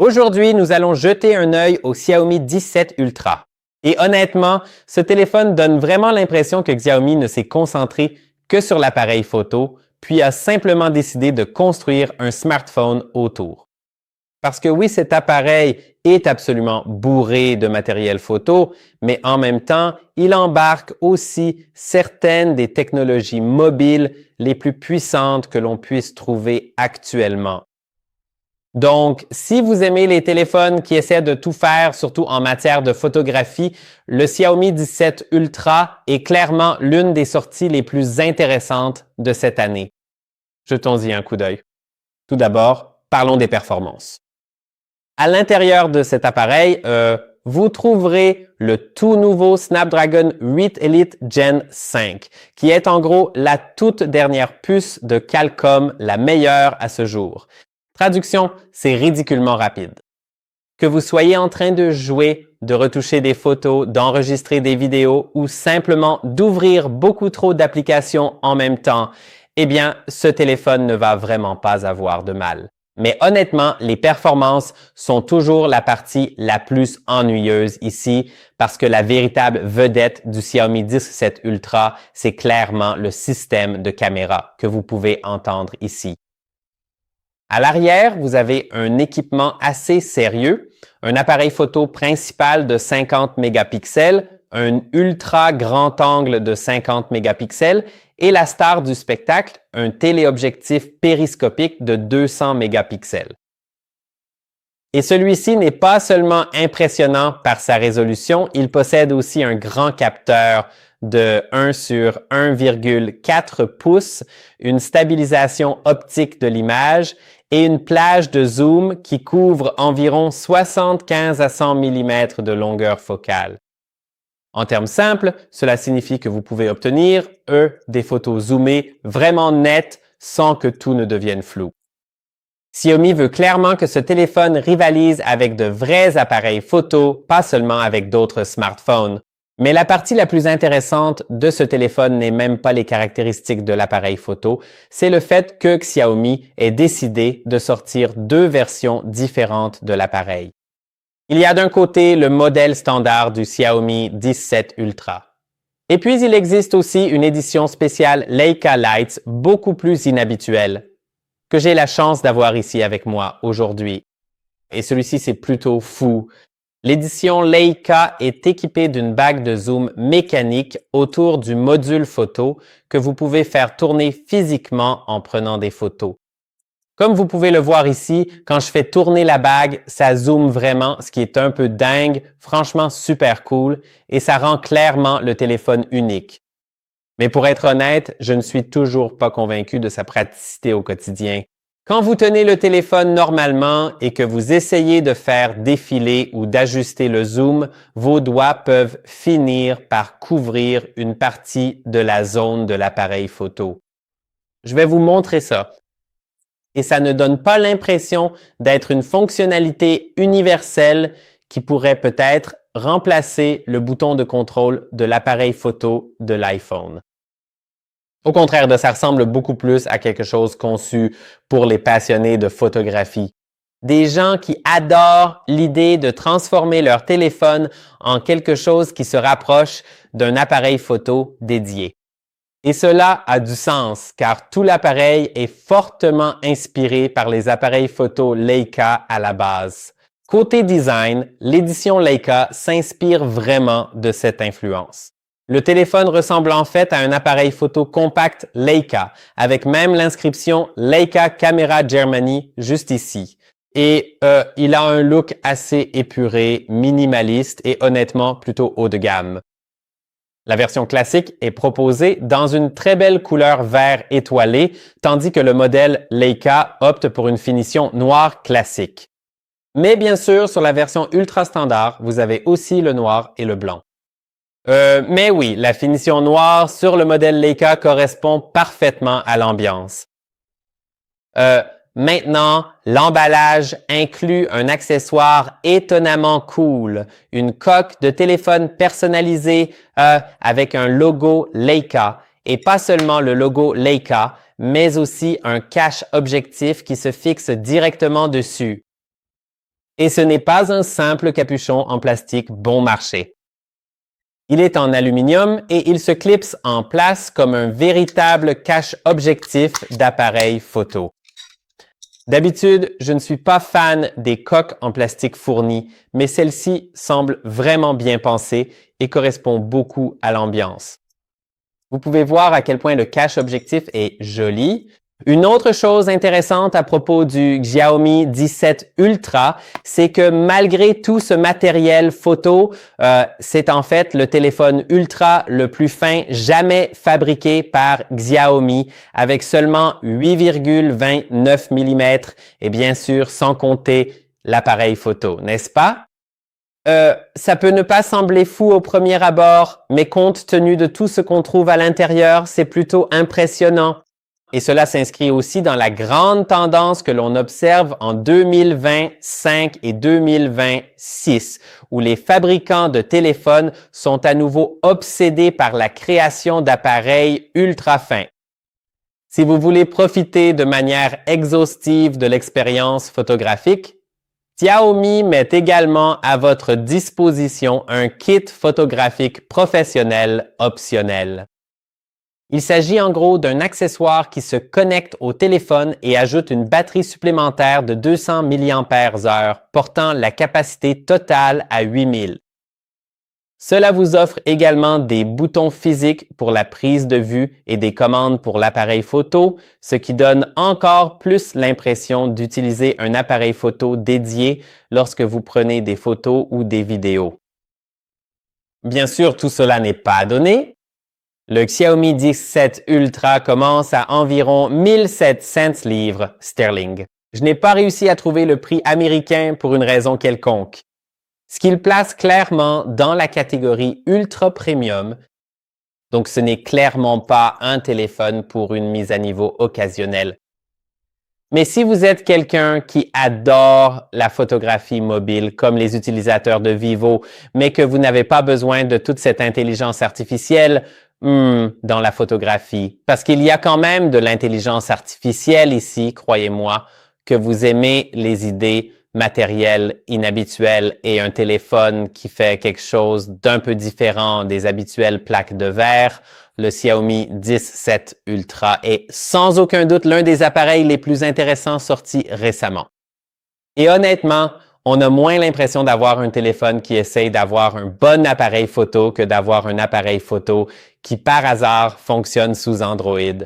Aujourd'hui, nous allons jeter un œil au Xiaomi 17 Ultra. Et honnêtement, ce téléphone donne vraiment l'impression que Xiaomi ne s'est concentré que sur l'appareil photo, puis a simplement décidé de construire un smartphone autour. Parce que oui, cet appareil est absolument bourré de matériel photo, mais en même temps, il embarque aussi certaines des technologies mobiles les plus puissantes que l'on puisse trouver actuellement. Donc, si vous aimez les téléphones qui essaient de tout faire, surtout en matière de photographie, le Xiaomi 17 Ultra est clairement l'une des sorties les plus intéressantes de cette année. Jetons-y un coup d'œil. Tout d'abord, parlons des performances. À l'intérieur de cet appareil, vous trouverez le tout nouveau Snapdragon 8 Elite Gen 5, qui est en gros la toute dernière puce de Qualcomm, la meilleure à ce jour. Traduction, c'est ridiculement rapide. Que vous soyez en train de jouer, de retoucher des photos, d'enregistrer des vidéos ou simplement d'ouvrir beaucoup trop d'applications en même temps, eh bien, ce téléphone ne va vraiment pas avoir de mal. Mais honnêtement, les performances sont toujours la partie la plus ennuyeuse ici parce que la véritable vedette du Xiaomi 17 Ultra, c'est clairement le système de caméra que vous pouvez entendre ici. À l'arrière, vous avez un équipement assez sérieux, un appareil photo principal de 50 mégapixels, un ultra grand angle de 50 mégapixels et la star du spectacle, un téléobjectif périscopique de 200 mégapixels. Et celui-ci n'est pas seulement impressionnant par sa résolution, il possède aussi un grand capteur de 1 sur 1,4 pouces, une stabilisation optique de l'image et une plage de zoom qui couvre environ 75 à 100 mm de longueur focale. En termes simples, cela signifie que vous pouvez obtenir, des photos zoomées vraiment nettes sans que tout ne devienne flou. Xiaomi veut clairement que ce téléphone rivalise avec de vrais appareils photo, pas seulement avec d'autres smartphones. Mais la partie la plus intéressante de ce téléphone n'est même pas les caractéristiques de l'appareil photo, c'est le fait que Xiaomi ait décidé de sortir deux versions différentes de l'appareil. Il y a d'un côté le modèle standard du Xiaomi 17 Ultra. Et puis il existe aussi une édition spéciale Leica Lights beaucoup plus inhabituelle, que j'ai la chance d'avoir ici avec moi aujourd'hui. Et celui-ci, c'est plutôt fou. L'édition Leica est équipée d'une bague de zoom mécanique autour du module photo que vous pouvez faire tourner physiquement en prenant des photos. Comme vous pouvez le voir ici, quand je fais tourner la bague, ça zoome vraiment, ce qui est un peu dingue, franchement super cool, et ça rend clairement le téléphone unique. Mais pour être honnête, je ne suis toujours pas convaincu de sa praticité au quotidien. Quand vous tenez le téléphone normalement et que vous essayez de faire défiler ou d'ajuster le zoom, vos doigts peuvent finir par couvrir une partie de la zone de l'appareil photo. Je vais vous montrer ça. Et ça ne donne pas l'impression d'être une fonctionnalité universelle qui pourrait peut-être remplacer le bouton de contrôle de l'appareil photo de l'iPhone. Au contraire de ça ressemble beaucoup plus à quelque chose conçu pour les passionnés de photographie. Des gens qui adorent l'idée de transformer leur téléphone en quelque chose qui se rapproche d'un appareil photo dédié. Et cela a du sens car tout l'appareil est fortement inspiré par les appareils photo Leica à la base. Côté design, l'édition Leica s'inspire vraiment de cette influence. Le téléphone ressemble en fait à un appareil photo compact Leica, avec même l'inscription Leica Camera Germany juste ici. Et il a un look assez épuré, minimaliste et honnêtement plutôt haut de gamme. La version classique est proposée dans une très belle couleur vert étoilé, tandis que le modèle Leica opte pour une finition noire classique. Mais bien sûr, sur la version ultra standard, vous avez aussi le noir et le blanc. Mais oui, la finition noire sur le modèle Leica correspond parfaitement à l'ambiance. Maintenant, l'emballage inclut un accessoire étonnamment cool, une coque de téléphone personnalisée avec un logo Leica, et pas seulement le logo Leica, mais aussi un cache objectif qui se fixe directement dessus. Et ce n'est pas un simple capuchon en plastique bon marché. Il est en aluminium et il se clipse en place comme un véritable cache-objectif d'appareil photo. D'habitude, je ne suis pas fan des coques en plastique fournies, mais celle-ci semble vraiment bien pensée et correspond beaucoup à l'ambiance. Vous pouvez voir à quel point le cache-objectif est joli. Une autre chose intéressante à propos du Xiaomi 17 Ultra, c'est que malgré tout ce matériel photo, c'est en fait le téléphone Ultra le plus fin jamais fabriqué par Xiaomi, avec seulement 8,29 mm et bien sûr sans compter l'appareil photo, n'est-ce pas? Ça peut ne pas sembler fou au premier abord, mais compte tenu de tout ce qu'on trouve à l'intérieur, c'est plutôt impressionnant. Et cela s'inscrit aussi dans la grande tendance que l'on observe en 2025 et 2026, où les fabricants de téléphones sont à nouveau obsédés par la création d'appareils ultra fins. Si vous voulez profiter de manière exhaustive de l'expérience photographique, Xiaomi met également à votre disposition un kit photographique professionnel optionnel. Il s'agit en gros d'un accessoire qui se connecte au téléphone et ajoute une batterie supplémentaire de 200 mAh, portant la capacité totale à 8000. Cela vous offre également des boutons physiques pour la prise de vue et des commandes pour l'appareil photo, ce qui donne encore plus l'impression d'utiliser un appareil photo dédié lorsque vous prenez des photos ou des vidéos. Bien sûr, tout cela n'est pas donné. Le Xiaomi 17 Ultra commence à environ 1700 livres sterling. Je n'ai pas réussi à trouver le prix américain pour une raison quelconque, ce qui le place clairement dans la catégorie Ultra Premium. Donc, ce n'est clairement pas un téléphone pour une mise à niveau occasionnelle. Mais si vous êtes quelqu'un qui adore la photographie mobile, comme les utilisateurs de Vivo, mais que vous n'avez pas besoin de toute cette intelligence artificielle dans la photographie, parce qu'il y a quand même de l'intelligence artificielle ici, croyez-moi, que vous aimez les idées matérielles inhabituelles et un téléphone qui fait quelque chose d'un peu différent des habituelles plaques de verre, le Xiaomi 17 Ultra est sans aucun doute l'un des appareils les plus intéressants sortis récemment. Et honnêtement, on a moins l'impression d'avoir un téléphone qui essaye d'avoir un bon appareil photo que d'avoir un appareil photo qui par hasard fonctionne sous Android.